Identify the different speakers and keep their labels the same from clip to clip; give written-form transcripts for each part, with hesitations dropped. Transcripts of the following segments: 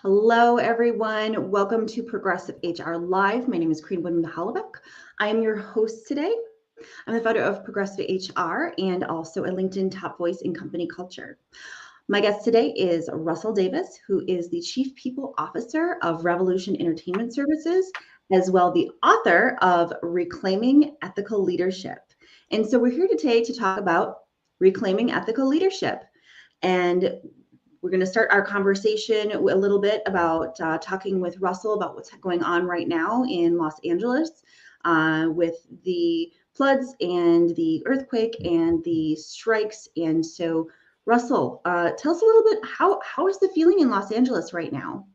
Speaker 1: Hello, everyone. Welcome to Progressive HR Live. My name is Greenwood Mihaljevic. I am your host today. I'm the founder of Progressive HR and also a LinkedIn top voice in company culture. My guest today is Russell Davis, who is the Chief People Officer of Revolution Entertainment Services, as well the author of Reclaiming Ethical Leadership. And so we're here today to talk about reclaiming ethical leadership. And we're going to start our conversation a little bit about talking with Russell about what's going on right now in Los Angeles with the floods and the earthquake and the strikes. And so, Russell, tell us a little bit how is the feeling in Los Angeles right now?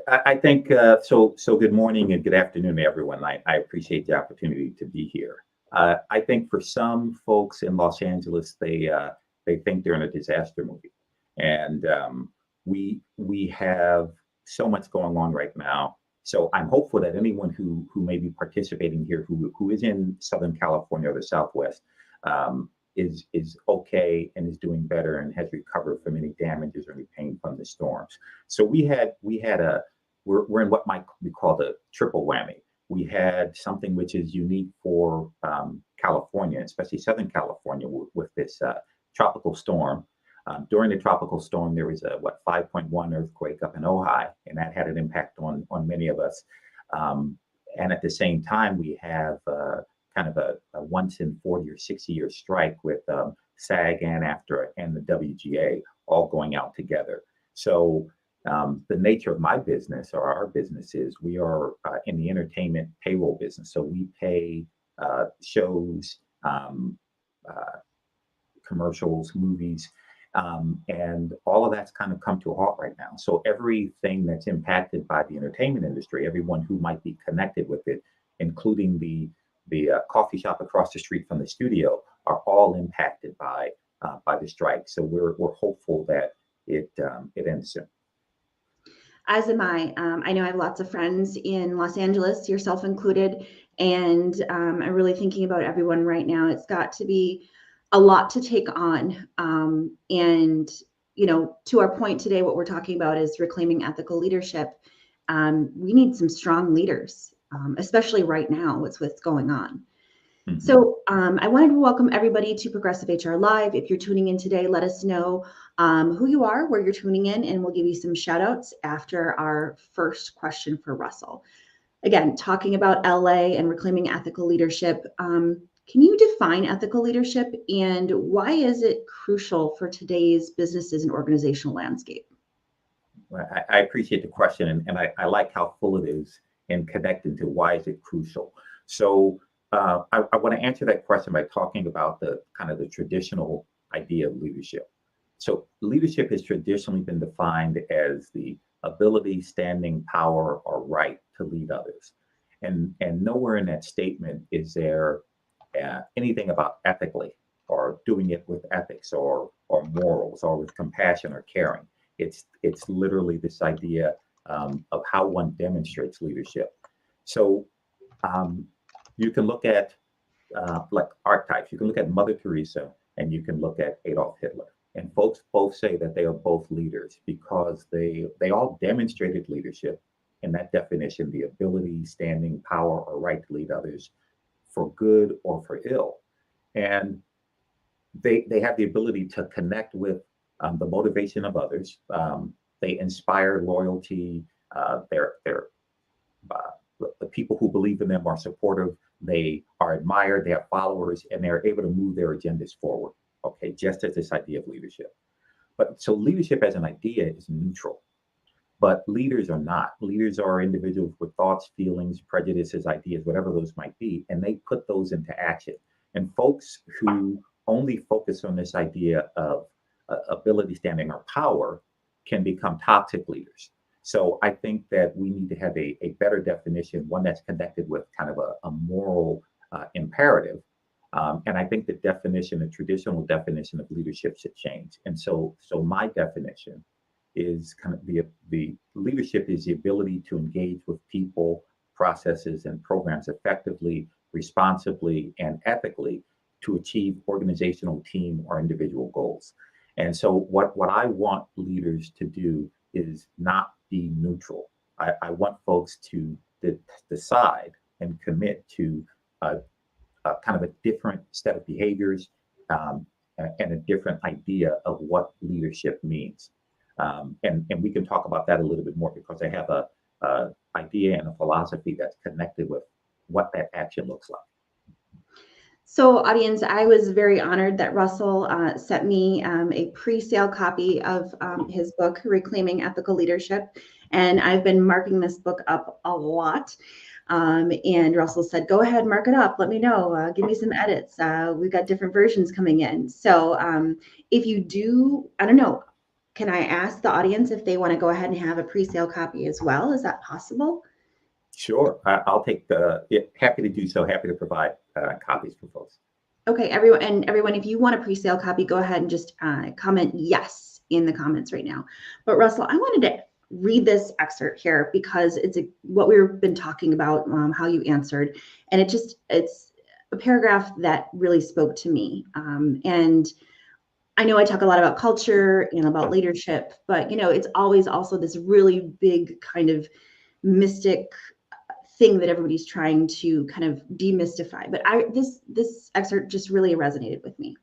Speaker 2: I think so. So good morning and good afternoon, everyone. I appreciate the opportunity to be here. I think for some folks in Los Angeles, they think they're in a disaster movie, and we have so much going on right now. So I'm hopeful that anyone who may be participating here, who is in Southern California or the Southwest, is okay and is doing better and has recovered from any damages or any pain from the storms. So we had a we're in what might be called a triple whammy. We had something which is unique for California, especially Southern California, with this tropical storm. During the tropical storm, there was a 5.1 earthquake up in Ojai, and that had an impact on many of us. And at the same time, we have kind of a once in 40 or 60 year strike with SAG and AFTRA and the WGA all going out together. So the nature of my business or our business is we are in the entertainment payroll business. So we pay shows, uh, commercials, movies, and all of that's kind of come to a halt right now. So everything that's impacted by the entertainment industry, everyone who might be connected with it, including the coffee shop across the street from the studio, are all impacted by the strike. So we're hopeful that it ends soon.
Speaker 1: As am I. I know I have lots of friends in Los Angeles, yourself included, and I'm really thinking about everyone right now. It's got to be a lot to take on. And, to our point today, what we're talking about is reclaiming ethical leadership. We need some strong leaders, especially right now, what's going on.
Speaker 2: Mhm.
Speaker 1: So I wanted to welcome everybody to Progressive HR Live. If you're tuning in today, let us know who you are, where you're tuning in, and we'll give you some shout outs after our first question for Russell. Again, talking about LA and reclaiming ethical leadership. Can you define ethical leadership and why is it crucial for today's businesses and organizational landscape?
Speaker 2: Well, I appreciate the question, and I like how full it is and connected to why is it crucial. So I want to answer that question by talking about the kind of the traditional idea of leadership. So leadership has traditionally been defined as the ability, standing, power, or right to lead others. And nowhere in that statement is there anything about ethically or doing it with ethics or morals or with compassion or caring. It's literally this idea of how one demonstrates leadership. So um, you can look at like archetypes. You can look at Mother Teresa and you can look at Adolf Hitler. And folks both say that they are both leaders because they all demonstrated leadership in that definition, the ability, standing, power, or right to lead others for good or for ill. And they have the ability to connect with the motivation of others. They inspire loyalty. They're the people who believe in them are supportive. They are admired. They have followers, and they're able to move their agendas forward. Okay, just as this idea of leadership. But so leadership as an idea is neutral, but leaders are not. Leaders are individuals with thoughts, feelings, prejudices, ideas, whatever those might be, and they put those into action. And folks who only focus on this idea of ability, standing, or power can become toxic leaders. So I think that we need to have a better definition, one that's connected with kind of a moral imperative. And I think the definition, the traditional definition of leadership should change. And so my definition is kind of the leadership is the ability to engage with people, processes, and programs effectively, responsibly, and ethically to achieve organizational, team, or individual goals. And so what I want leaders to do is not be neutral. I want folks to decide and commit to kind of a different set of behaviors, um, and a different idea of what leadership means. And we can talk about that a little bit more because I have a idea and a philosophy that's connected with what that action looks like.
Speaker 1: So, audience, I was very honored that Russell sent me a pre-sale copy of his book, Reclaiming Ethical Leadership. And I've been marking this book up a lot. And Russell said, go ahead, mark it up. Let me know. Give me some edits. We've got different versions coming in. So if you do, I don't know, can I ask the audience if they want to go ahead and have a pre-sale copy as well? Is that possible?
Speaker 2: Sure, I'll take happy to do so. Happy to provide copies for folks.
Speaker 1: Okay, everyone, if you want a pre-sale copy, go ahead and just comment yes in the comments right now. But Russell, I wanted to read this excerpt here because it's what we've been talking about, how you answered, and it's a paragraph that really spoke to me. And I know I talk a lot about culture and about leadership, but it's always also this really big kind of mystic thing that everybody's trying to kind of demystify. But this excerpt just really resonated with me.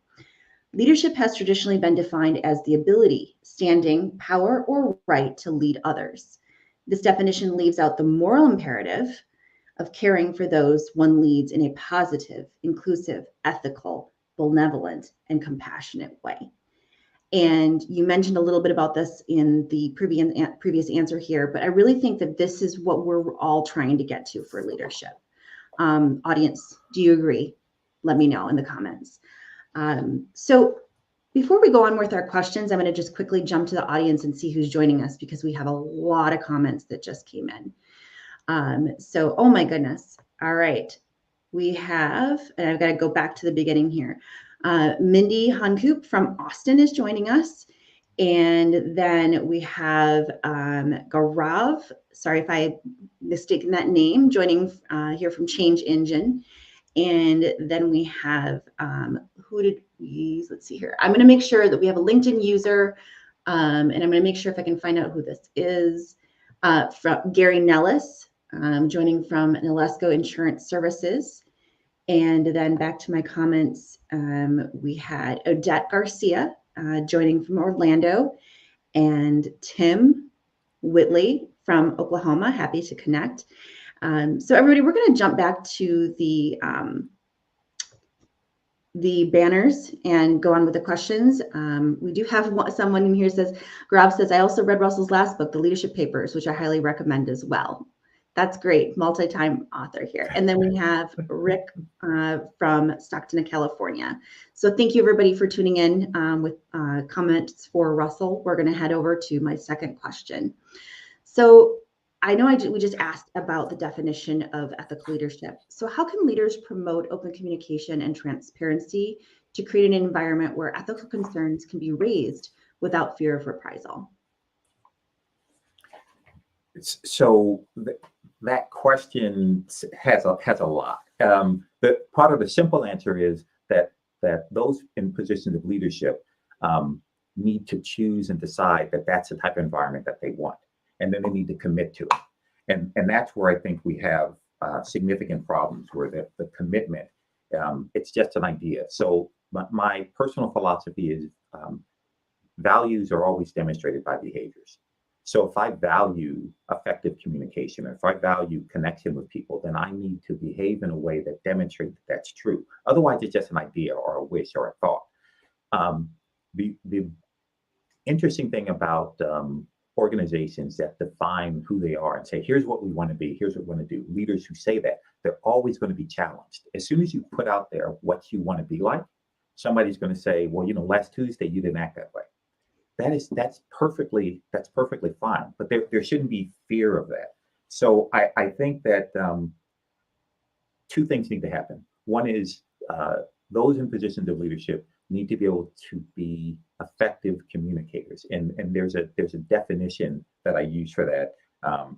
Speaker 1: Leadership has traditionally been defined as the ability, standing, power, or right to lead others. This definition leaves out the moral imperative of caring for those one leads in a positive, inclusive, ethical, benevolent, and compassionate way. And you mentioned a little bit about this in the previous answer here, but I really think that this is what we're all trying to get to for leadership. Audience, do you agree? Let me know in the comments. So before we go on with our questions, I'm going to just quickly jump to the audience and see who's joining us because we have a lot of comments that just came in. So, oh my goodness. All right. We have, and I've got to go back to the beginning here. Mindy Hankoop from Austin is joining us. And then we have Gaurav, sorry if I mistaken that name, joining here from Change Engine. And then we have, let's see here. I'm going to make sure that we have a LinkedIn user, and I'm going to make sure if I can find out who this is, from Gary Nellis, joining from Nalesco Insurance Services. And then back to my comments, we had Odette Garcia joining from Orlando, and Tim Whitley from Oklahoma. Happy to connect. So everybody, we're going to jump back to the banners and go on with the questions. We do have someone in here says, Grab says, I also read Russell's last book, The Leadership Papers, which I highly recommend as well. That's great, multi-time author here. And then we have Rick from Stockton, California. So thank you everybody for tuning in with comments for Russell. We're gonna head over to my second question. So I know we just asked about the definition of ethical leadership. So how can leaders promote open communication and transparency to create an environment where ethical concerns can be raised without fear of reprisal?
Speaker 2: So that question has a lot. The part of the simple answer is that those in positions of leadership need to choose and decide that that's the type of environment that they want, and then they need to commit to it. And that's where I think we have significant problems, where the commitment, it's just an idea. So my personal philosophy is values are always demonstrated by behaviors. So if I value effective communication, or if I value connection with people, then I need to behave in a way that demonstrates that that's true. Otherwise, it's just an idea or a wish or a thought. The interesting thing about organizations that define who they are and say, here's what we want to be, here's what we want to do. Leaders who say that, they're always going to be challenged. As soon as you put out there what you want to be like, somebody's going to say, well, last Tuesday you didn't act that way. That's perfectly fine, but there shouldn't be fear of that. So I think that two things need to happen. One is those in positions of leadership need to be able to be effective communicators, and there's a definition that I use for that.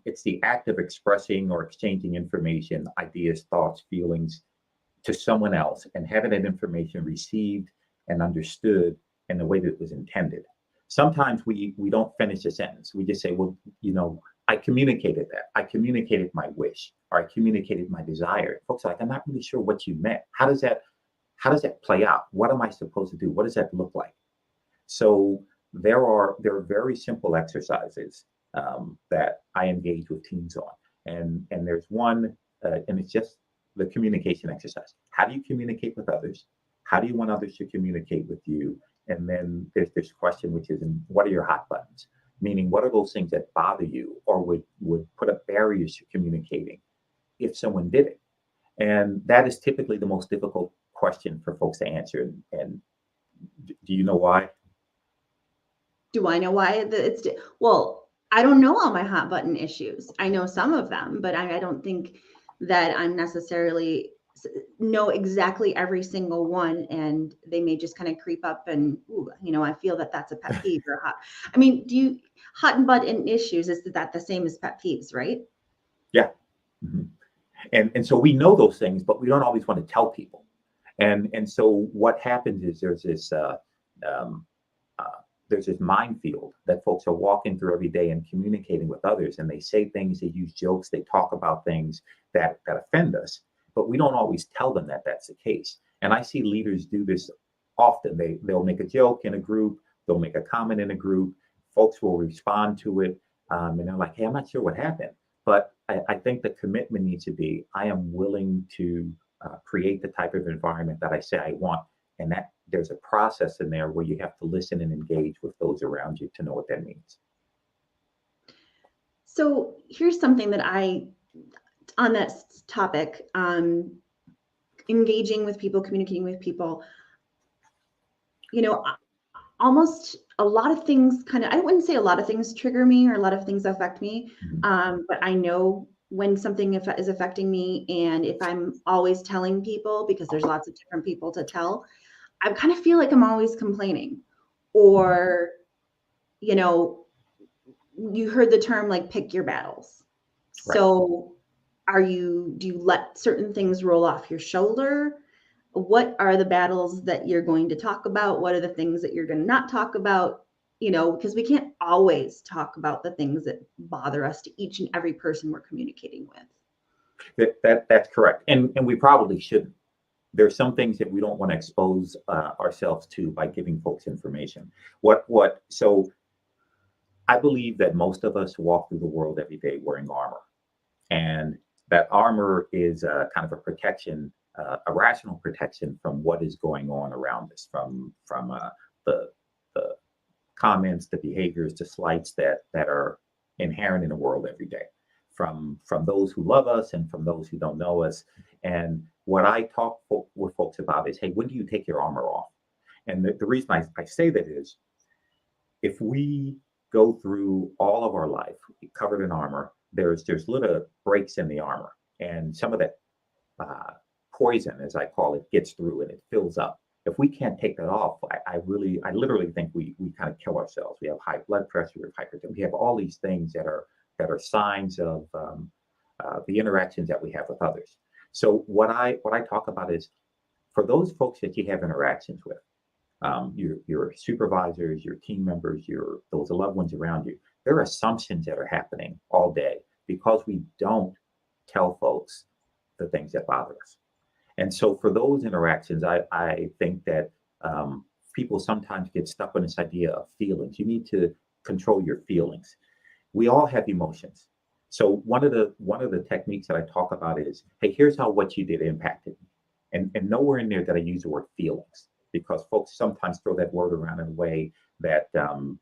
Speaker 2: It's the act of expressing or exchanging information, ideas, thoughts, feelings to someone else, and having that information received and understood in the way that it was intended. Sometimes we don't finish a sentence. We just say, well, I communicated that. I communicated my wish, or I communicated my desire. Folks are like, I'm not really sure what you meant. How does that play out? What am I supposed to do? What does that look like? So there are very simple exercises that I engage with teams on, and there's one, and it's just the communication exercise. How do you communicate with others? How do you want others to communicate with you? And then there's this question, which is, what are your hot buttons? Meaning, what are those things that bother you or would put up barriers to communicating if someone did it? And that is typically the most difficult question for folks to answer. And do you know why?
Speaker 1: Do I know why well, I don't know all my hot button issues. I know some of them, but I don't think that I'm necessarily know exactly every single one, and they may just kind of creep up and, ooh, I feel that that's a pet peeve or hot. I mean, hot button issues, is that the same as pet peeves, right?
Speaker 2: Yeah. Mhm. And so we know those things, but we don't always want to tell people. And so what happens is um, uh, there's this minefield that folks are walking through every day and communicating with others, and they say things, they use jokes, they talk about things that offend us, but we don't always tell them that that's the case. And I see leaders do this often. They'll make a joke in a group, they'll make a comment in a group, folks will respond to it, and they're like, hey, I'm not sure what happened. But I think the commitment needs to be, I am willing to create the type of environment that I say I want, and that there's a process in there where you have to listen and engage with those around you to know what that means.
Speaker 1: So here's something that on that topic, engaging with people, communicating with people, almost a lot of things I wouldn't say a lot of things trigger me or a lot of things affect me.
Speaker 2: Mhm.
Speaker 1: But I know when something is affecting me, and if I'm always telling people, because there's lots of different people to tell, I kind of feel like I'm always complaining. Or, you know, you heard the term like pick your battles.
Speaker 2: Right.
Speaker 1: So do you let certain things roll off your shoulder? What are the battles that you're going to talk about? What are the things that you're going to not talk about? Because we can't always talk about the things that bother us to each and every person we're communicating with.
Speaker 2: That's correct. And we probably shouldn't. There's some things that we don't want to expose ourselves to by giving folks information. So I believe that most of us walk through the world every day wearing armor. And that armor is kind of a protection, a rational protection from what is going on around us, from the the comments, the behaviors, the slights that are inherent in the world every day, from those who love us and from those who don't know us. And what I talk with folks about is, hey, when do you take your armor off? And the reason I say that is, if we go through all of our life covered in armor, there's little breaks in the armor, and some of that uh, poison, as I call it, gets through and it fills up. If we can't take that off, I literally think we kind of kill ourselves. We have high blood pressure, we have hypertension, we have all these things that are signs of the interactions that we have with others. So what I talk about is, for those folks that you have interactions with, your supervisors, your team members, those loved ones around you. There are assumptions that are happening all day because we don't tell folks the things that bother us. And so for those interactions, I think that people sometimes get stuck on this idea of feelings. You need to control your feelings. We all have emotions. So one of the techniques that I talk about is, hey, here's how what you did impacted me. And nowhere in there that I use the word feelings, because folks sometimes throw that word around in a way that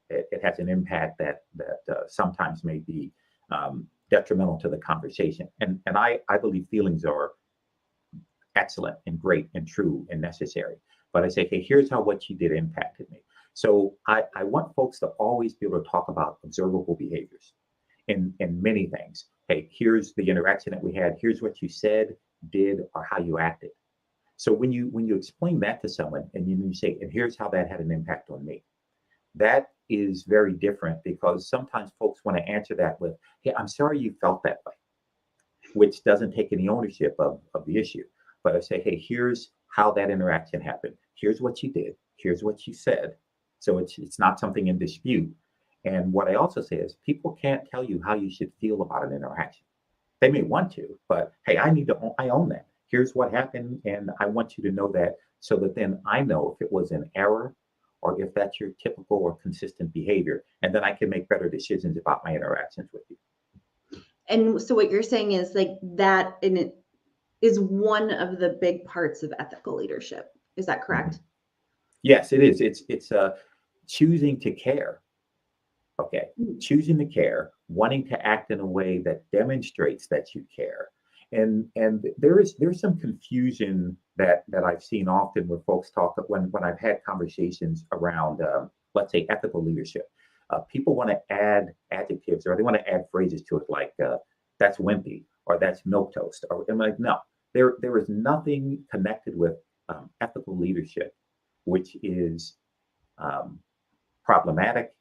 Speaker 2: it has an impact that sometimes may be detrimental to the conversation. And I believe feelings are excellent and great and true and necessary. But I say, hey, here's how what you did impacted me. So I want folks to always be able to talk about observable behaviors in many things. Hey, here's the interaction that we had. Here's what you said, did, or how you acted. So when you explain that to someone and you say, and here's how that had an impact on me, that is very different, because sometimes folks want to answer that with, hey, I'm sorry you felt that way, which doesn't take any ownership of the issue. But I say, hey, here's how that interaction happened. Here's what you did. Here's what you said. So it's not something in dispute. And what I also say is people can't tell you how you should feel about an interaction. They may want to, but hey, I own that. Here's what happened, and I want you to know that so that then I know if it was an error or if that's your typical or consistent behavior, and then I can make better decisions about my interactions with you.
Speaker 1: And so what you're saying is like that, and it is one of the big parts of ethical leadership. Is that
Speaker 2: Mhm.
Speaker 1: correct?
Speaker 2: Yes, it is. It's choosing to care. Okay,
Speaker 1: Mm.
Speaker 2: choosing to care, wanting to act in a way that demonstrates that you care. And there's some confusion that I've seen often when folks talk when I've had conversations around let's say ethical leadership. People want to add adjectives or they want to add phrases to it like that's wimpy or that's milk toast or I'm like no, there is nothing connected with ethical leadership which is um, problematic,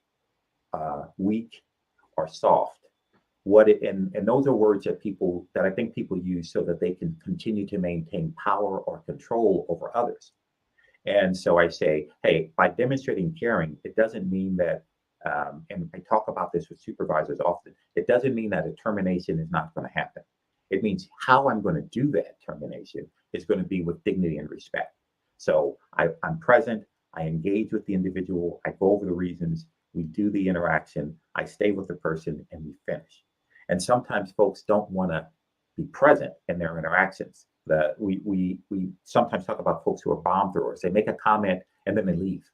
Speaker 2: weak, or soft. And those are words that people that I think people use so that they can continue to maintain power or control over others. And so I say, hey, by demonstrating caring, it doesn't mean that, and I talk about this with supervisors often, it doesn't mean that a termination is not going to happen. It means how I'm going to do that termination is going to be with dignity and respect. So I'm present, I engage with the individual, I go over the reasons, we do the interaction, I stay with the person, and we finish. And sometimes folks don't want to be present in their interactions. That we sometimes talk about folks who are bomb throwers. They make a comment and then they leave,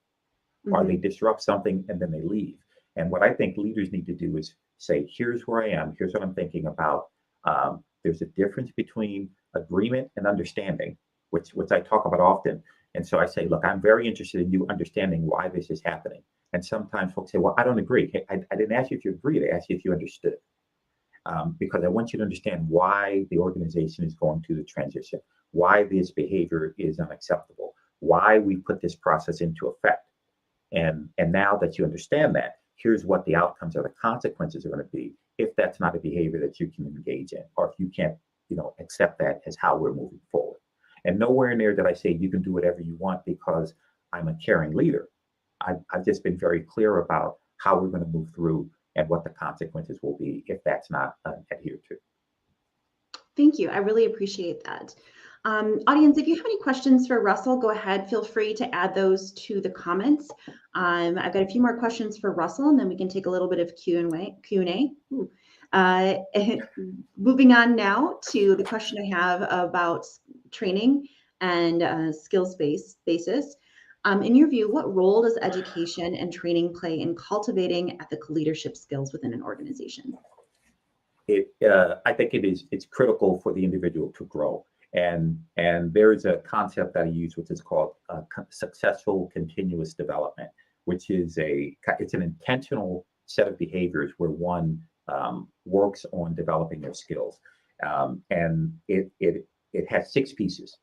Speaker 2: or they
Speaker 1: Hmm.
Speaker 2: disrupt something and then they leave. And what I think leaders need to do is say, "Here's where I am. Here's what I'm thinking about." There's a difference between agreement and understanding, which I talk about often. And so I say, "Look, I'm very interested in you understanding why this is happening." And sometimes folks say, "Well, I don't agree." Hey, I didn't ask you if you agreed. I asked you if you understood because I want you to understand why the organization is going through the transition, why this behavior is unacceptable, why we put this process into effect. And now that you understand that, here's what the outcomes or the consequences are going to be if that's not a behavior that you can engage in, or if you can't, accept that as how we're moving forward. And nowhere in there did I say you can do whatever you want because I'm a caring leader. I've just been very clear about how we're going to move through and what the consequences will be if that's not adhered to.
Speaker 1: Thank you. I really appreciate that. Audience, if you have any questions for Russell, go ahead. Feel free to add those to the comments. I've got a few more questions for Russell, and then we can take a little bit of Q&A. Ooh. Uh, moving on now to the question I have about training and skills basis. In your view, what role does education and training play in cultivating ethical leadership skills within an organization?
Speaker 2: I think it's critical for the individual to grow. And there is a concept that I use, which is called successful continuous development, which is it's an intentional set of behaviors where one works on developing their skills, and it has six pieces.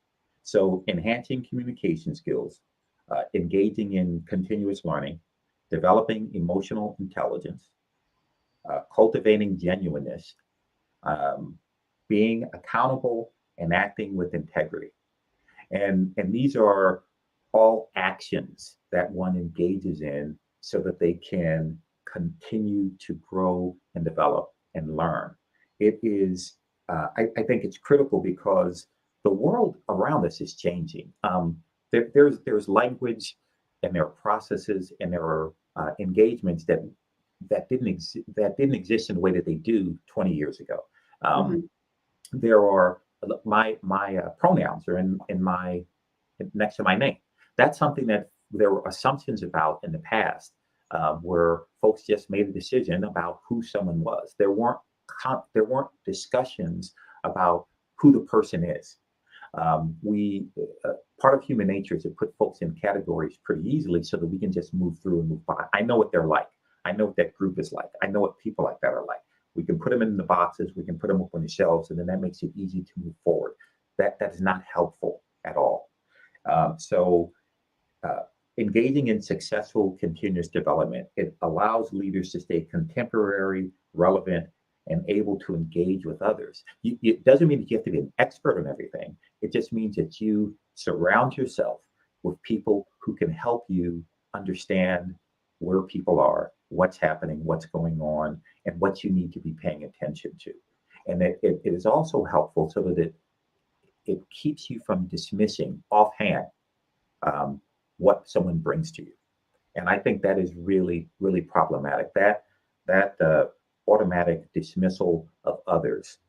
Speaker 2: So enhancing communication skills, engaging in continuous learning, developing emotional intelligence, cultivating genuineness, um, being accountable, and acting with integrity. And these are all actions that one engages in so that they can continue to grow and develop and learn. It is, I think it's critical because the world around us is changing. There's language and there are processes and there are engagements that didn't exist in the way that they do 20 years ago. Um,
Speaker 1: Mhm.
Speaker 2: there are my pronouns are in my next to my name. That's something that there were assumptions about in the past, where folks just made a decision about who someone was. There weren't discussions about who the person is. We Part of human nature is to put folks in categories pretty easily so that we can just move through and move by. I know what they're like. I know what that group is like. I know what people like that are like. We can put them in the boxes. We can put them up on the shelves, and then that makes it easy to move forward. That is not helpful at all. So uh, engaging in successful continuous development, it allows leaders to stay contemporary, relevant, and able to engage with others. It doesn't mean that you have to be an expert on everything. It just means that you surround yourself with people who can help you understand where people are, what's happening, what's going on, and what you need to be paying attention to. And it is also helpful so that it keeps you from dismissing offhand um, what someone brings to you. And I think that is really, really problematic. That automatic dismissal of others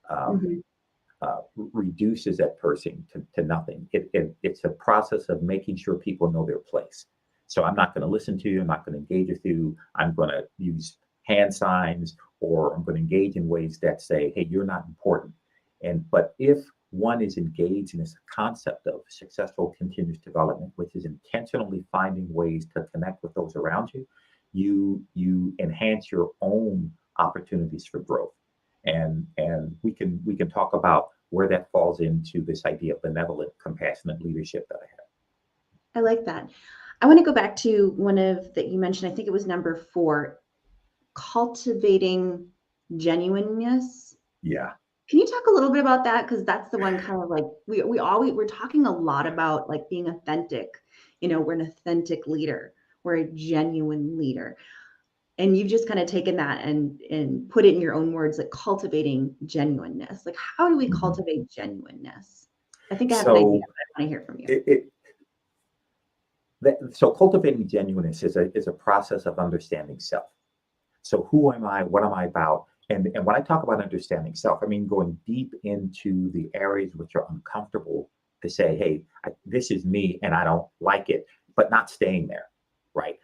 Speaker 2: um,
Speaker 1: Mhm.
Speaker 2: reduces that person to nothing. It's a process of making sure people know their place. So I'm not going to listen to you. I'm not going to engage with you. I'm going to use hand signs, or I'm going to engage in ways that say, "Hey, you're not important." And but if one is engaged in this concept of successful continuous development, which is intentionally finding ways to connect with those around you, you enhance your own opportunities for growth. And we can talk about where that falls into this idea of benevolent, compassionate leadership that I have.
Speaker 1: I like that. I want to go back to one of that you mentioned. I think it was number 4, cultivating genuineness.
Speaker 2: Yeah.
Speaker 1: Can you talk a little bit about that? Because that's the one kind of like we're talking a lot about like being authentic. We're an authentic leader. We're a genuine leader. And you've just kind of taken that and put it in your own words, like cultivating genuineness. Like, how do we
Speaker 2: Mhm.
Speaker 1: cultivate genuineness? I think I have an idea,
Speaker 2: So
Speaker 1: but I want to hear from you.
Speaker 2: it so cultivating genuineness is a process of understanding self. So who am I? What am I about? And when I talk about understanding self, I mean going deep into the areas which are uncomfortable to say, hey, this is me and I don't like it, but not staying there, right?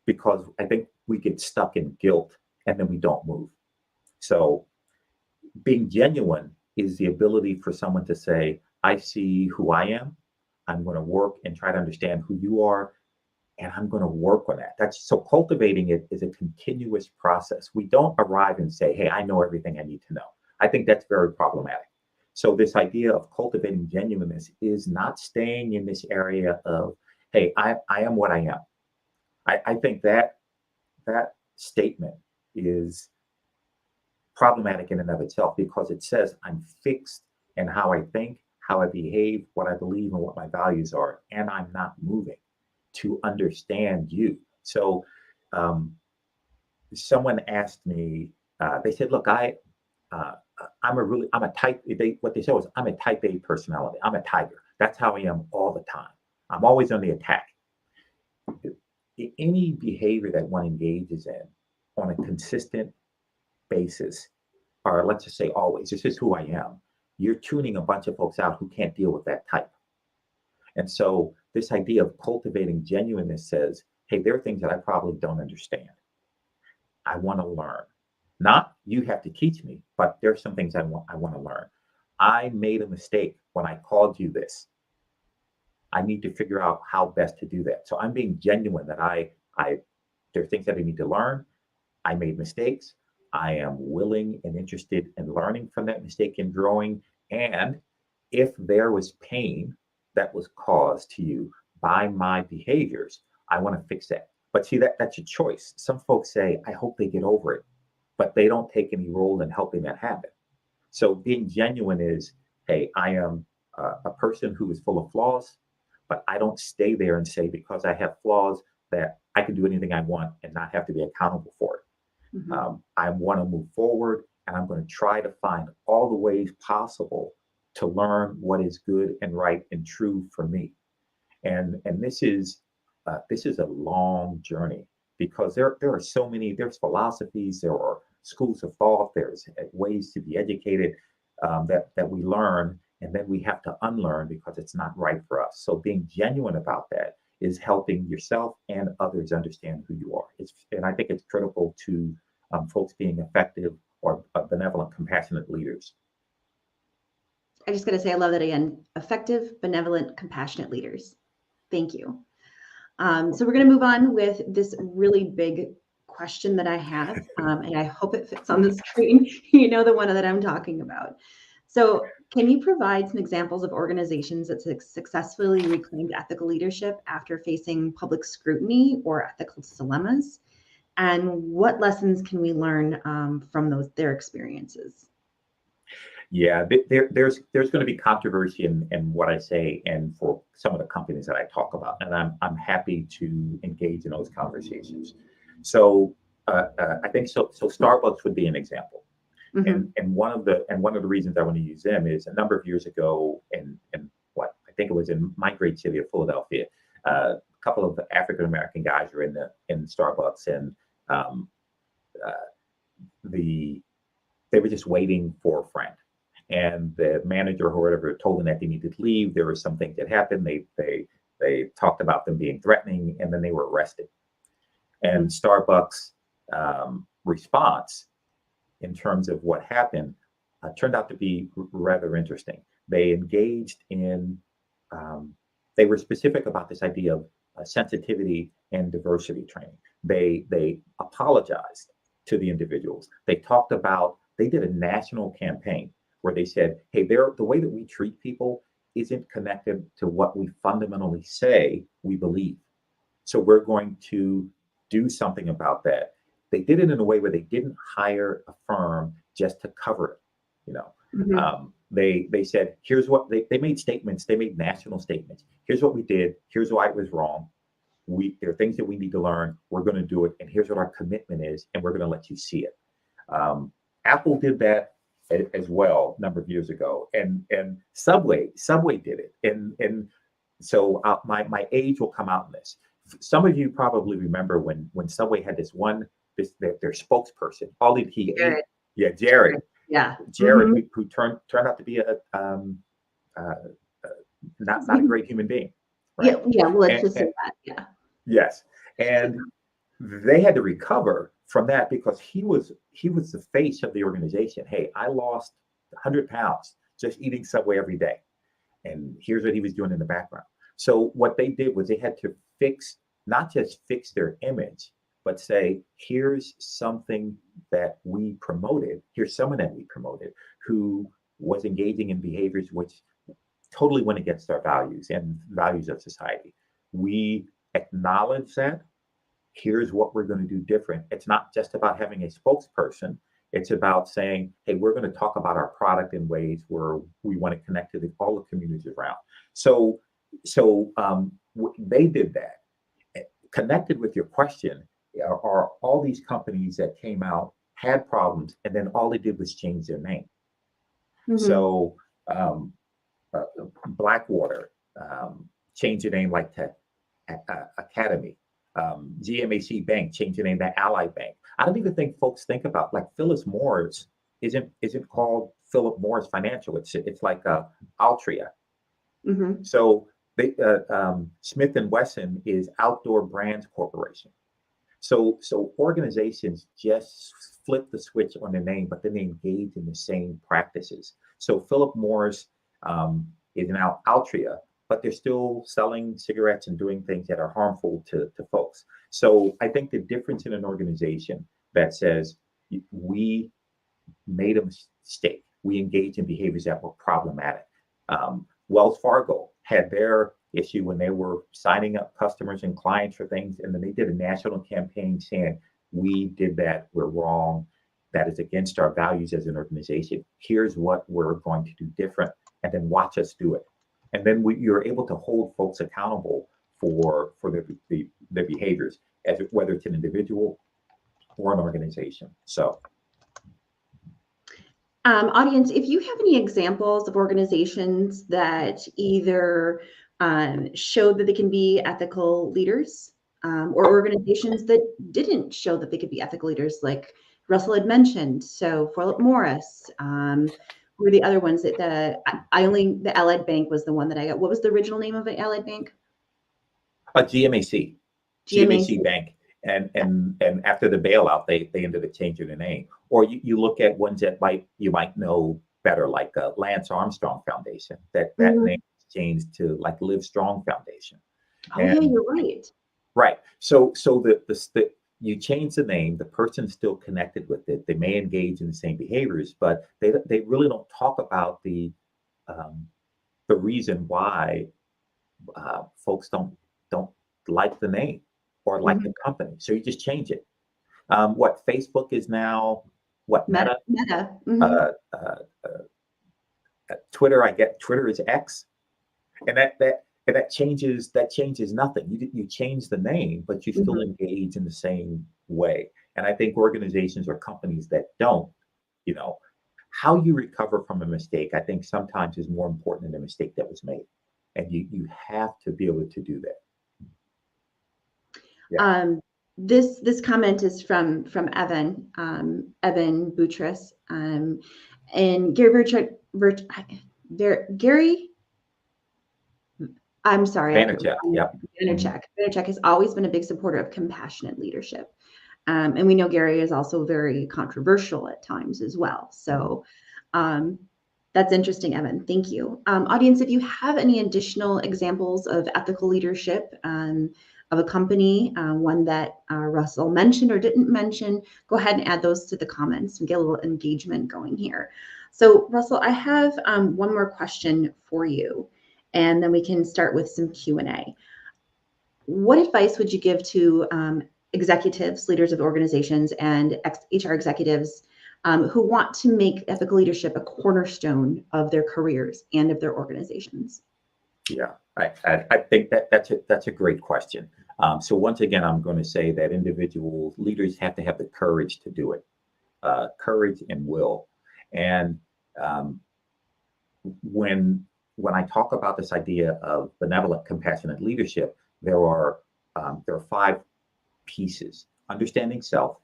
Speaker 2: Because I think we get stuck in guilt and then we don't move. So being genuine is the ability for someone to say, I see who I am. I'm going to work and try to understand who you are, and I'm going to work on that. That's so cultivating it is a continuous process. We don't arrive and say, hey, I know everything I need to know. I think that's very problematic. So, this idea of cultivating genuineness is not staying in this area of, hey, I am what I am. I think that statement is problematic in and of itself because it says I'm fixed in how I think, how I behave, what I believe, and what my values are, and I'm not moving to understand you. So, um, someone asked me, they said, "Look, uh, I'm a type." What they said was, "I'm a type A personality. I'm a tiger. That's how I am all the time. I'm always on the attack." Any behavior that one engages in on a consistent basis, or let's just say always, this is who I am, you're tuning a bunch of folks out who can't deal with that type. And so this idea of cultivating genuineness says, hey, there are things that I probably don't understand. I want to learn. Not you have to teach me, but there's some things I want to learn. I made a mistake when I called you this. I need to figure out how best to do that. So I'm being genuine that I there are things that I need to learn. I made mistakes. I am willing and interested in learning from that mistake and growing. And if there was pain that was caused to you by my behaviors, I want to fix that. But see, that's a choice. Some folks say, I hope they get over it, but they don't take any role in helping that happen. So being genuine is, hey, I am a person who is full of flaws, but I don't stay there and say because I have flaws that I can do anything I want and not have to be accountable for it.
Speaker 1: Mhm.
Speaker 2: I want to move forward, and I'm going to try to find all the ways possible to learn what is good and right and true for me. And this is a long journey because there are so many. There's philosophies, there are schools of thought, there's ways to be educated that we learn, and then we have to unlearn because it's not right for us. So being genuine about that is helping yourself and others understand who you are. And I think it's critical to folks being effective or benevolent, compassionate leaders.
Speaker 1: I just got to say, I love that again. Effective, benevolent, compassionate leaders. Thank you. So we're going to move on with this really big question that I have, and I hope it fits on the screen. You know the one that I'm talking about. So, can you provide some examples of organizations that successfully reclaimed ethical leadership after facing public scrutiny or ethical dilemmas? And what lessons can we learn from their experiences?
Speaker 2: Yeah, there's going to be controversy in what I say, and for some of the companies that I talk about, and I'm happy to engage in those conversations. So I think so. So Starbucks would be an example,
Speaker 1: Hmm.
Speaker 2: and one of the reasons I want to use them is a number of years ago, in what I think it was in my great city of Philadelphia, a couple of African American guys were in Starbucks, and um, uh, the they were just waiting for a friend. And the manager or whatever told them that they needed to leave. There were some things that happened. They talked about them being threatening, and then they were arrested. And
Speaker 1: Hmm.
Speaker 2: Starbucks' response in terms of what happened turned out to be rather interesting. They engaged in, um, they were specific about this idea of sensitivity and diversity training. They apologized to the individuals. They talked about, they did a national campaign where they said, hey, the way that we treat people isn't connected to what we fundamentally say we believe. So we're going to do something about that. They did it in a way where they didn't hire a firm just to cover it. You know,
Speaker 1: Hmm.
Speaker 2: they said, here's what they made statements. They made national statements. Here's what we did. Here's why it was wrong. There are things that we need to learn. We're going to do it, and here's what our commitment is, and we're going to let you see it. Apple did that as well a number of years ago, and Subway did it, and so my age will come out in this. Some of you probably remember when Subway had their spokesperson. He ate,
Speaker 1: Jared.
Speaker 2: yeah, Jared,
Speaker 1: Jared. Yeah.
Speaker 2: Jared,
Speaker 1: Hmm.
Speaker 2: who turned out to be uh, not a great human being,
Speaker 1: Yeah.
Speaker 2: right?
Speaker 1: Yeah. Well, let's just say
Speaker 2: And
Speaker 1: that. Yeah.
Speaker 2: yes, and they had to recover from that because he was the face of the organization. Hey, I lost 100 pounds just eating Subway every day, and here's what he was doing in the background. So what they did was they had to not just fix their image, but say, here's something that we promoted. Here's someone that we promoted who was engaging in behaviors which totally went against our values and values of society. We acknowledge that. Here's what we're going to do different. It's not just about having a spokesperson. It's about saying, hey, we're going to talk about our product in ways where we want to connect to all the communities around. So, they did that. Connected with your question are all these companies that came out, had problems, and then all they did was change their name.
Speaker 1: Hmm.
Speaker 2: So, um, uh, Blackwater changed their name like to Academy. GMAC Bank changed the name to Ally Bank. I don't even think folks think about, like, Phyllis Morris isn't called Philip Morris Financial. It's like Altria.
Speaker 1: Hmm.
Speaker 2: So Smith and Wesson is Outdoor Brands Corporation. So organizations just flip the switch on the name, but then they engage in the same practices. So Philip Morris is now Altria, but they're still selling cigarettes and doing things that are harmful to folks. So I think the difference in an organization that says we made a mistake, we engaged in behaviors that were problematic. Wells Fargo had their issue when they were signing up customers and clients for things, and then they did a national campaign saying, we did that, we're wrong, that is against our values as an organization. Here's what we're going to do different, and then watch us do it. And then you're able to hold folks accountable for their behaviors, whether it's an individual or an organization. So
Speaker 1: Audience, if you have any examples of organizations that either showed that they can be ethical leaders, or organizations that didn't show that they could be ethical leaders, like Russell had mentioned. So Philip Morris, who were the other ones that the Allied Bank was the one that I got. What was the original name of it? Allied Bank?
Speaker 2: GMAC,
Speaker 1: GMAC.
Speaker 2: GMAC Bank, and
Speaker 1: Yeah.
Speaker 2: after the bailout, they ended up changing the name. Or you look at ones that you might know better, like Lance Armstrong Foundation. That name
Speaker 1: Mhm.
Speaker 2: changed to like Live Strong Foundation.
Speaker 1: Oh yeah,
Speaker 2: And
Speaker 1: you're right.
Speaker 2: right, so you change the name, the person's still connected with it. They may engage in the same behaviors, but they really don't talk about um, the reason why folks don't like the name or like the
Speaker 1: Mhm.
Speaker 2: company. So you just change it. What Facebook is now, what
Speaker 1: Meta.
Speaker 2: Meta,
Speaker 1: Meta. Hmm.
Speaker 2: uh, uh, Twitter, I get Twitter is X, and that changes nothing. You change the name, but you still
Speaker 1: Mhm.
Speaker 2: engage in the same way. And I think organizations or companies that don't, you know, how you recover from a mistake, I think sometimes is more important than the mistake that was made. And you have to be able to do that. Yeah.
Speaker 1: This comment is from Evan Boutros, and Gary Gary. I'm sorry,
Speaker 2: Vaynerchuk. Yep. Mhm.
Speaker 1: Vaynerchuk has always been a big supporter of compassionate leadership. And we know Gary is also very controversial at times as well. So um, that's interesting, Evan. Thank you. Audience, if you have any additional examples of ethical leadership of a company, one that Russell mentioned or didn't mention, go ahead and add those to the comments and get a little engagement going here. So Russell, I have one more question for you, and then we can start with some Q&A. What advice would you give to executives, leaders of organizations, and HR executives who want to make ethical leadership a cornerstone of their careers and of their organizations?
Speaker 2: Yeah, I think that's a great question. So once again, I'm going to say that individual leaders have to have the courage to do it, courage and will. And um, when I talk about this idea of benevolent, compassionate leadership, there are five pieces: understanding self,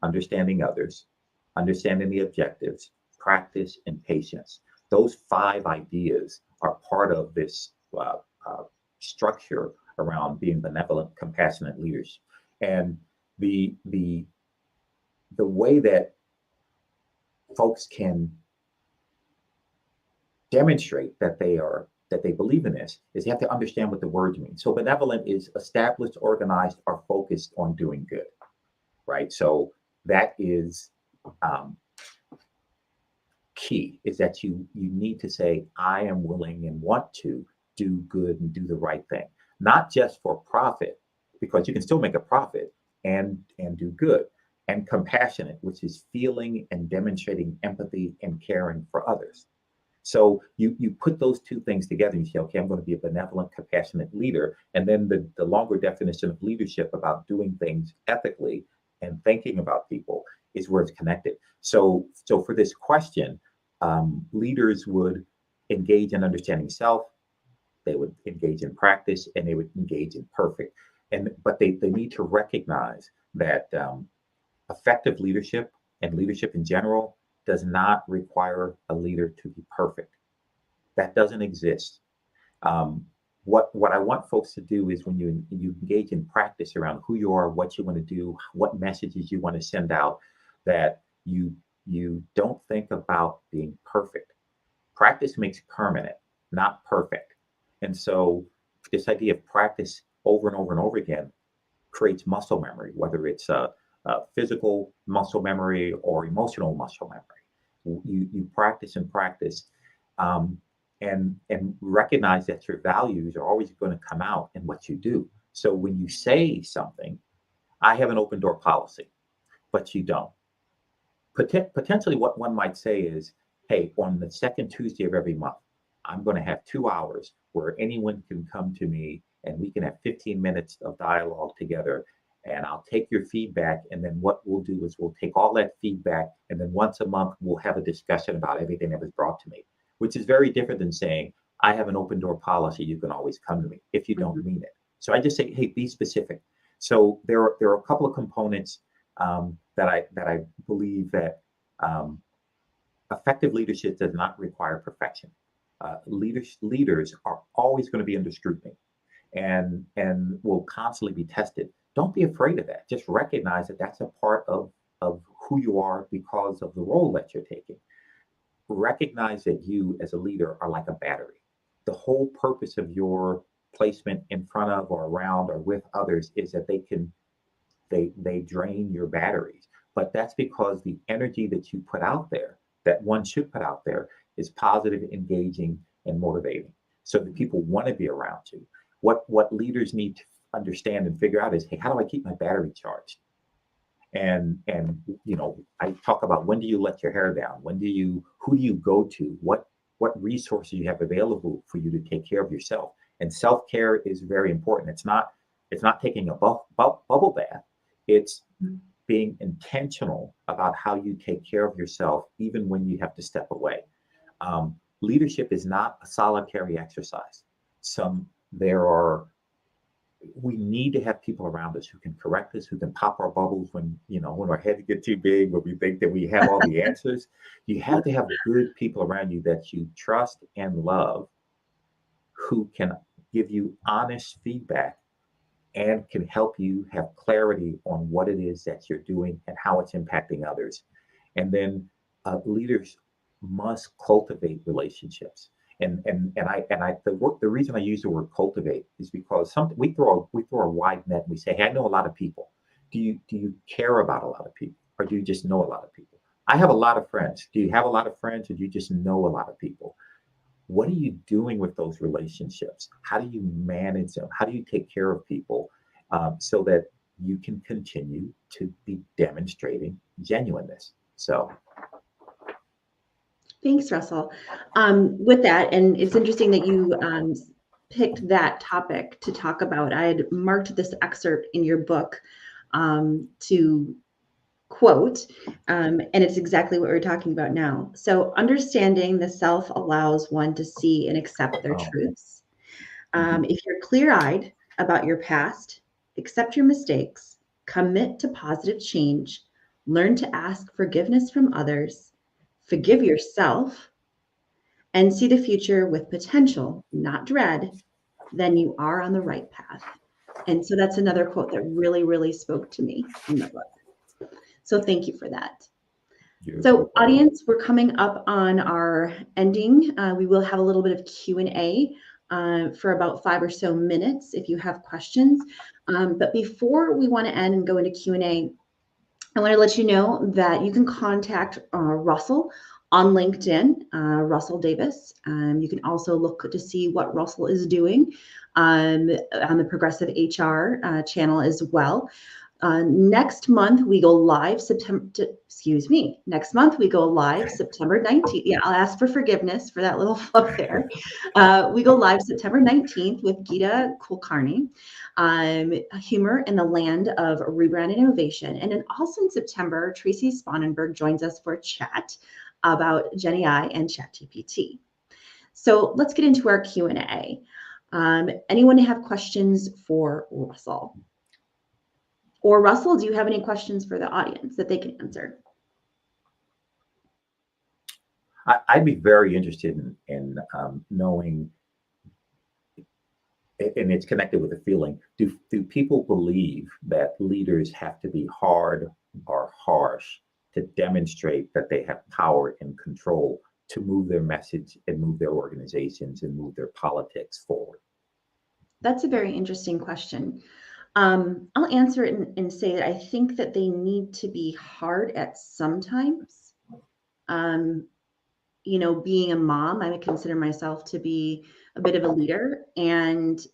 Speaker 2: understanding others, understanding the objectives, practice, and patience. Those five ideas are part of this uh, structure around being benevolent, compassionate leaders. And the the way that folks can demonstrate that they believe in this is you have to understand what the words mean. So benevolent is established, organized, or focused on doing good, right? So that is um, key, is that you need to say, I am willing and want to do good and do the right thing, not just for profit, because you can still make a profit and do good, and compassionate, which is feeling and demonstrating empathy and caring for others. So you put those two things together and you say, okay, I'm going to be a benevolent, compassionate leader. And then the longer definition of leadership about doing things ethically and thinking about people is where it's connected. So for this question, leaders would engage in understanding self, they would engage in practice, and they would engage in perfect. But they need to recognize that effective leadership and leadership in general does not require a leader to be perfect. That doesn't exist. Um, what I want folks to do is when you engage in practice around who you are, what you want to do, what messages you want to send out, that you don't think about being perfect. Practice makes permanent, not perfect. And so this idea of practice over and over and over again creates muscle memory, whether it's a physical muscle memory or emotional muscle memory. You practice and practice, um, and recognize that your values are always going to come out in what you do. So when you say something, I have an open door policy, but you don't. Potentially, what one might say is, hey, on the second Tuesday of every month, I'm going to have 2 hours where anyone can come to me and we can have 15 minutes of dialogue together. And I'll take your feedback. And then what we'll do is we'll take all that feedback. And then once a month, we'll have a discussion about everything that was brought to me, which is very different than saying, I have an open door policy. You can always come to me if you don't
Speaker 1: Mhm.
Speaker 2: mean it. So I just say, hey, be specific. So there are a couple of components that I believe that um, effective leadership does not require perfection. Leaders are always going to be under scrutiny and will constantly be tested. Don't be afraid of that. Just recognize that that's a part of who you are because of the role that you're taking. Recognize that you as a leader are like a battery. The whole purpose of your placement in front of or around or with others is that they drain your batteries. But that's because the energy that you put out there, that one should put out there, is positive, engaging, and motivating. So that people want to be around you. What leaders need to understand and figure out is, hey, how do I keep my battery charged? And I talk about, when do you let your hair down? When do you who do you go to? what resources you have available for you to take care of yourself. And self-care is very important. It's not taking a bubble bath. It's being intentional about how you take care of yourself, even when you have to step away. Leadership is not a solitary exercise. There are we need to have people around us who can correct us, who can pop our bubbles when our heads get too big, when we think that we have all the answers. You have to have good people around you that you trust and love, who can give you honest feedback and can help you have clarity on what it is that you're doing and how it's impacting others. And then leaders must cultivate relationships. The reason I use the word cultivate is because we throw a wide net and we say, hey, I know a lot of people. Do you care about a lot of people, or do you just know a lot of people? I have a lot of friends. Do you have a lot of friends, or do you just know a lot of people? What are you doing with those relationships? How do you manage them? How do you take care of people so that you can continue to be demonstrating genuineness? So,
Speaker 1: Thanks, Russell. With that, and it's interesting that you picked that topic to talk about. I had marked this excerpt in your book to quote, and it's exactly what we're talking about now. So, understanding the self allows one to see and accept their truths. If you're clear-eyed about your past, accept your mistakes, commit to positive change, learn to ask forgiveness from others, forgive yourself, and see the future with potential, not dread, then you are on the right path. And so that's another quote that really, really spoke to me in the book. So thank you for that. So audience, we're coming up on our ending. We will have a little bit of Q&A for about 5 or so minutes if you have questions. But before we want to end and go into Q&A, I want to let you know that you can contact Russell on LinkedIn, Russell Davis. You can also look to see what Russell is doing on the Progressive HR channel as well. Next month we go live Next month we go live September 19th. Yeah, I'll ask for forgiveness for that little flub there. We go live September 19th with Geeta Kulkarni, Humor in the Land of Rebrand and Innovation. And then also in September, Tracy Spanenberg joins us for a chat about GenAI and ChatGPT. So let's get into our Q&A. Anyone have questions for Russell? Or Russell, do you have any questions for the audience that they can answer?
Speaker 2: I'd be very interested in knowing, and it's connected with the feeling, do people believe that leaders have to be hard or harsh to demonstrate that they have power and control to move their message and move their organizations and move their politics forward?
Speaker 1: That's a very interesting question. I'll answer it and say that I think that they need to be hard at sometimes. Being a mom, I would consider myself to be a bit of a leader, and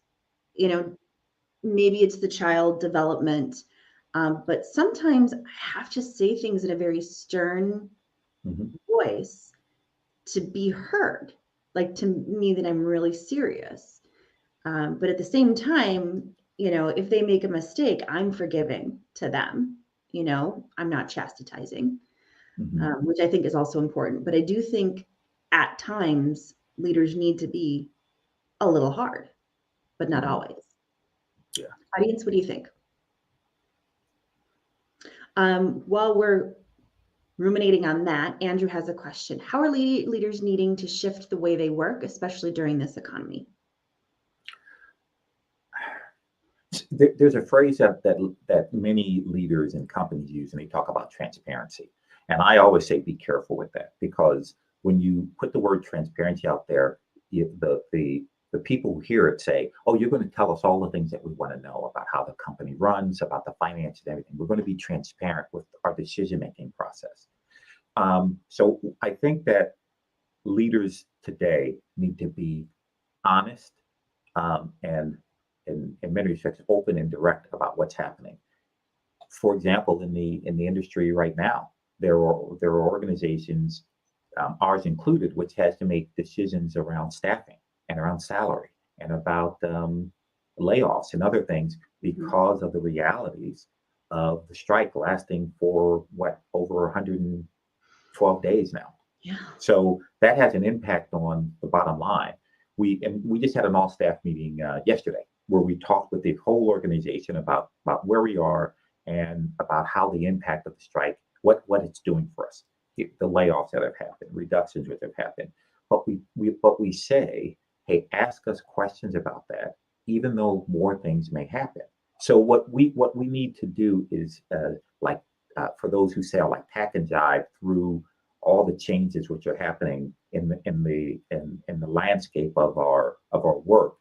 Speaker 1: maybe it's the child development, but sometimes I have to say things in a very stern voice to be heard, like to me that I'm really serious. But at the same time, if they make a mistake, I'm forgiving to them. I'm not chastising, which I think is also important. But I do think at times leaders need to be a little hard, but not always.
Speaker 2: Yeah.
Speaker 1: Audience, what do you think? While we're ruminating on that, Andrew has a question. How are leaders needing to shift the way they work, especially during this economy?
Speaker 2: There's a phrase that many leaders and companies use, and they talk about transparency. And I always say, be careful with that, because when you put the word transparency out there, the people who hear it say, oh, you're going to tell us all the things that we want to know about how the company runs, about the finance and everything. We're going to be transparent with our decision-making process. So I think that leaders today need to be honest and in many respects open and direct about what's happening. For example, in the industry right now, there are organizations ours included, which has to make decisions around staffing and around salary and about layoffs and other things
Speaker 1: Mhm.
Speaker 2: because of the realities of the strike lasting for what, over 112 days now.
Speaker 1: Yeah.
Speaker 2: So that has an impact on the bottom line. We just had an all staff meeting yesterday where we talked with the whole organization about where we are and about how the impact of the strike, what it's doing for us, the layoffs that have happened, reductions that have happened. But we say, hey, ask us questions about that, even though more things may happen. So what we need to do is like for those who sell, like tack and jive through all the changes which are happening in the landscape of our work,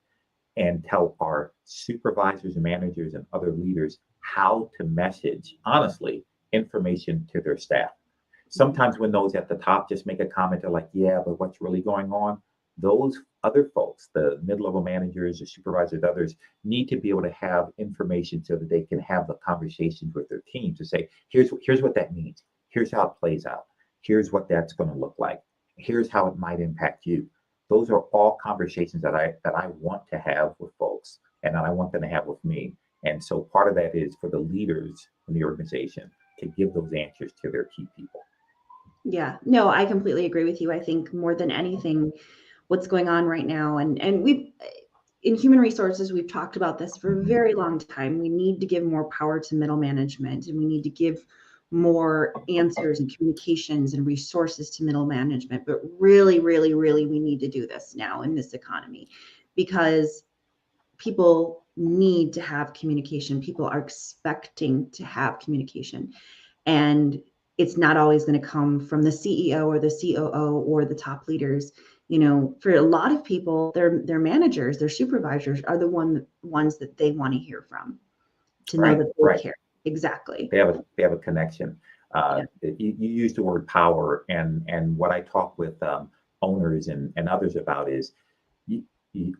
Speaker 2: and tell our supervisors, managers, and other leaders how to message honestly information to their staff.
Speaker 1: Mhm.
Speaker 2: Sometimes when those at the top just make a comment, they're like, yeah, but what's really going on? Those other folks, the mid-level managers, the supervisors, others, need to be able to have information so that they can have the conversations with their team to say, here's what that means. Here's how it plays out. Here's what that's going to look like. Here's how it might impact you. Those are all conversations that I want to have with folks and that I want them to have with me. And so part of that is for the leaders in the organization to give those answers to their key people.
Speaker 1: Yeah, no, I completely agree with you. I think more than anything, what's going on right now, and we in human resources, we've talked about this for a
Speaker 2: Mhm.
Speaker 1: very long time. We need to give more power to middle management, and we need to give more answers and communications and resources to middle management. But really, really, really, we need to do this now in this economy because people need to have communication. People are expecting to have communication. And it's not always going to come from the CEO or the COO or the top leaders. For a lot of people, their managers, their supervisors are the ones that they want to hear from to know
Speaker 2: Right,
Speaker 1: that they
Speaker 2: right.
Speaker 1: care. Exactly.
Speaker 2: They have a connection.
Speaker 1: Yeah.
Speaker 2: You use the word power, and what I talk with owners and others about is,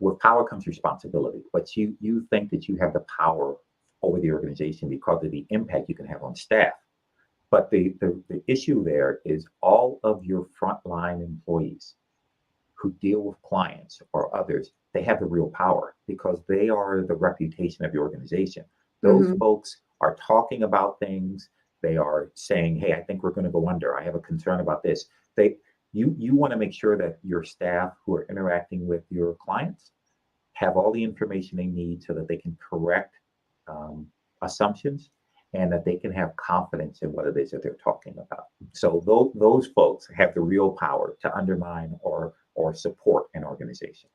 Speaker 2: with power comes responsibility. But you think that you have the power over the organization because of the impact you can have on staff. But the issue there is all of your frontline employees who deal with clients or others, they have the real power because they are the reputation of the organization. Those
Speaker 1: Hmm.
Speaker 2: folks are talking about things. They are saying, "Hey, I think we're going to go under. I have a concern about this." They, you want to make sure that your staff who are interacting with your clients have all the information they need so that they can correct um, assumptions and that they can have confidence in what it is that they're talking about. So those folks have the real power to undermine or support an organization.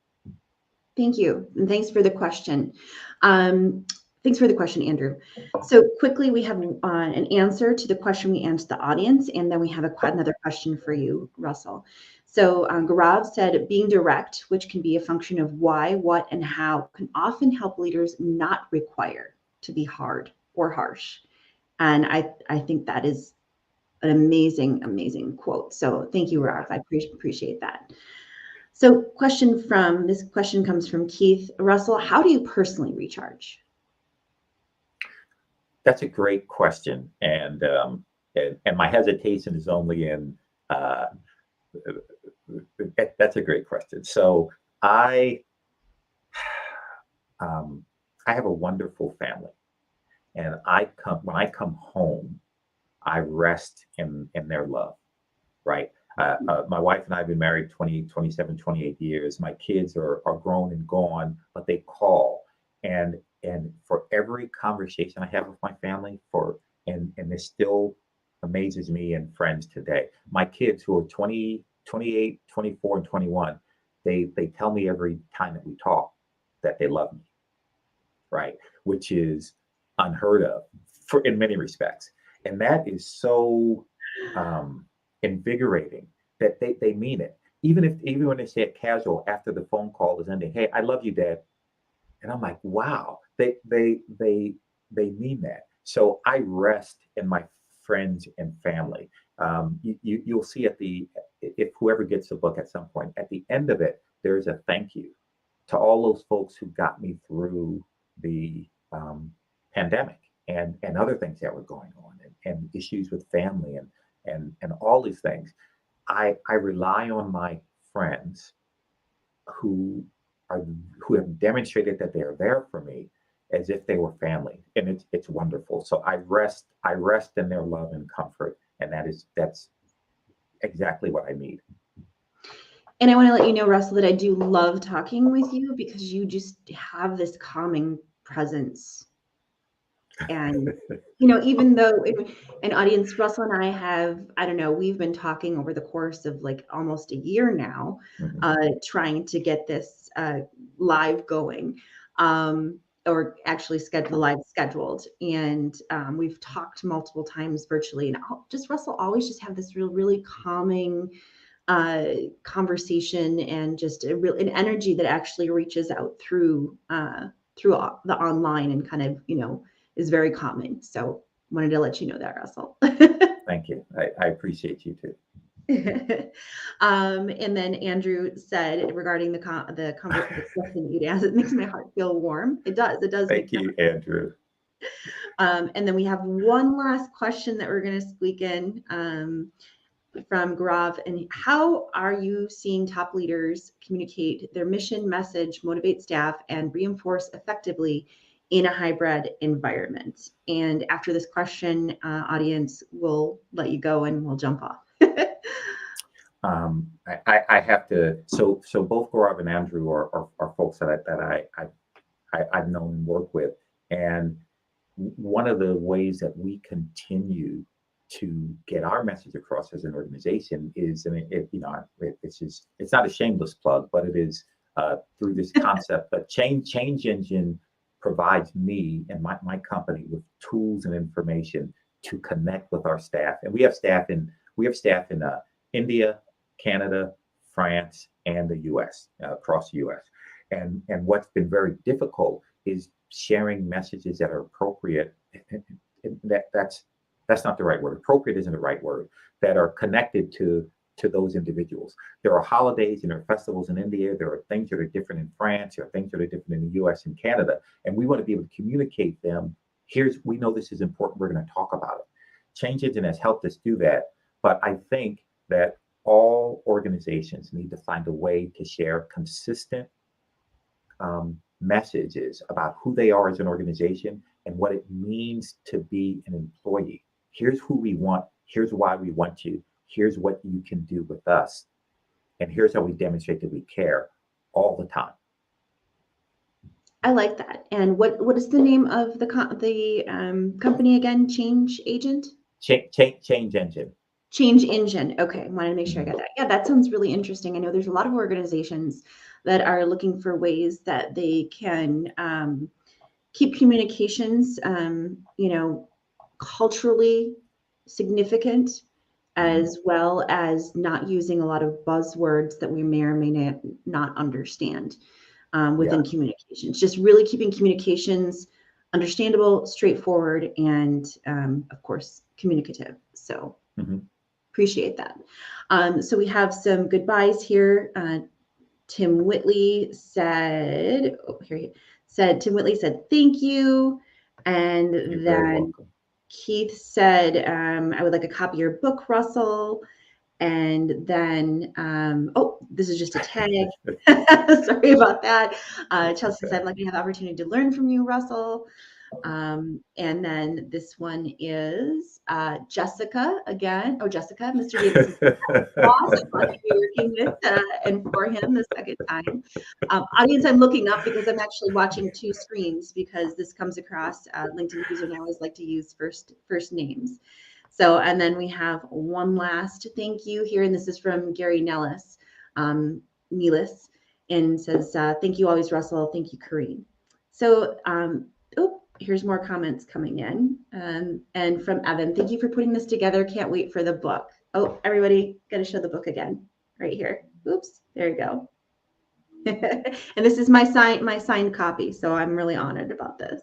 Speaker 1: Thank you. And thanks for the question. Um, thanks for the question, Andrew. So quickly, we have an answer to the question we asked the audience, and then we have another question for you, Russell. So Gaurav said, being direct, which can be a function of why, what, and how, can often help leaders not require to be hard or harsh. And I think that is an amazing, amazing quote. So thank you,
Speaker 2: Yeah,
Speaker 1: Gaurav. I appreciate that. So, this question comes from Keith Russell. How do you personally recharge?
Speaker 2: that's a great question, and my hesitation is only in uh, that's a great question. So I um, I have a wonderful family, and when I come home, I rest in their love, right? My wife and I have been married 20, 27, 28 years. My kids are grown and gone, but they call. And for every conversation I have with my family, and this still amazes me and friends today. My kids who are 20, 28, 24, and 21, they tell me every time that we talk that they love me, right? Which is unheard of for in many respects. And that is so um, invigorating that they mean it. Even when they say it casual after the phone call is ending, hey, I love you, Dad. And I'm like, wow, they mean that. So I rest in my friends and family. You'll see if whoever gets the book at some point, at the end of it, there's a thank you to all those folks who got me through the pandemic and other things that were going on and issues with family and all these things. I rely on my friends who are who have demonstrated that they are there for me as if they were family, and it's wonderful. So I rest in their love and comfort, and that's exactly what I need.
Speaker 1: And I want to let you know, Russell, that I do love talking with you because you just have this calming presence. And, even though an audience, Russell and I have, I don't know, we've been talking over the course of like almost a year now,
Speaker 2: Mhm.
Speaker 1: trying to get this live going, or actually schedule live scheduled. And we've talked multiple times virtually. And just Russell always just have this really calming conversation, and just an energy that actually reaches out through the online, and kind of is very calming. So wanted to let you know that, Russell.
Speaker 2: Thank you. I appreciate you too.
Speaker 1: And then Andrew said regarding the question that you'd asked, it makes my heart feel warm. It does make
Speaker 2: Thank you, Andrew.
Speaker 1: and then we have one last question that we're going to squeak in, from Gaurav. And how are you seeing top leaders communicate their mission, message, motivate staff, and reinforce effectively in a hybrid environment? And after this question, audience, we'll let you go and we'll jump off.
Speaker 2: I have to. So both Gaurav and Andrew are folks that I've known and worked with, and one of the ways that we continue to get our message across as an organization is, and it's not a shameless plug, but it is through this concept that change engine provides me and my company with tools and information to connect with our staff, and we have staff in India, Canada, France, and the U.S. Across the U.S. And what's been very difficult is sharing messages that are appropriate. That's not the right word. Appropriate isn't the right word. That are connected to those individuals. There are holidays and there are festivals in India. There are things that are different in France. There are things that are different in the U.S. and Canada, and we want to be able to communicate them. We know this is important. We're going to talk about it. Change Engine has helped us do that, but I think that all organizations need to find a way to share consistent messages about who they are as an organization and what it means to be an employee. Here's who we want. Here's why we want you. Here's what you can do with us. And here's how we demonstrate that we care all the time.
Speaker 1: I like that. And what is the name of the company again? Change Agent?
Speaker 2: Change Engine.
Speaker 1: Change Engine. Okay, I wanted to make sure I
Speaker 2: Mhm.
Speaker 1: got that. Yeah, that sounds really interesting. I know there's a lot of organizations that are looking for ways that they can keep communications, culturally significant,
Speaker 2: Mhm.
Speaker 1: as well as not using a lot of buzzwords that we may or may not understand
Speaker 2: Yeah.
Speaker 1: within communications. Just really keeping communications understandable, straightforward, and of course, communicative. So
Speaker 2: Mhm.
Speaker 1: appreciate that. So we have some goodbyes here. Tim Whitley said, Tim Whitley said, thank you.
Speaker 2: You're
Speaker 1: And
Speaker 2: very
Speaker 1: then
Speaker 2: welcome.
Speaker 1: Keith said, I would like a copy of your book, Russell. And then, this is just a tag. Sorry about that.
Speaker 2: That's
Speaker 1: Chelsea
Speaker 2: okay.
Speaker 1: said, I'd like to have the opportunity to learn from you, Russell. And then this one is Jessica again. Oh, Jessica, Mr. Davis is boss. I'm lucky to be working with and for him the second time. Audience, I'm looking up because I'm actually watching two screens because this comes across LinkedIn users I always like to use first names. So, and then we have one last thank you here, and this is from Gary Nelis, and says, thank you always, Russell. Thank you, Kareen. So, here's more comments coming in. And from Evan, thank you for putting this together. Can't wait for the book. Oh, everybody, got to show the book again right here. Oops, there you go. And this is my signed copy, so I'm really honored about this.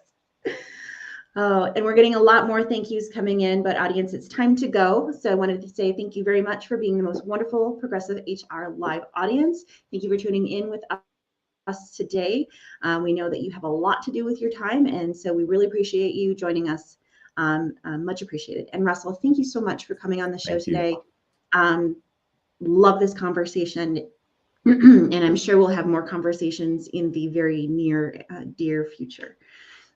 Speaker 1: Oh, and we're getting a lot more thank yous coming in, but audience, it's time to go. So I wanted to say thank you very much for being the most wonderful Progressive HR Live audience. Thank you for tuning in with us today. We know that you have a lot to do with your time, and so we really appreciate you joining us. Much appreciated. And Russell, thank you so much for coming on the show
Speaker 2: Thank you.
Speaker 1: today. Um, love this conversation. And I'm sure we'll have more conversations in the very dear future.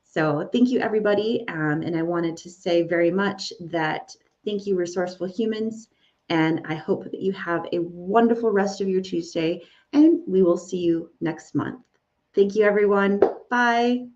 Speaker 1: So thank you, everybody. And I wanted to say very much that thank you, resourceful humans. And I hope that you have a wonderful rest of your Tuesday, and we will see you next month. Thank you, everyone. Bye.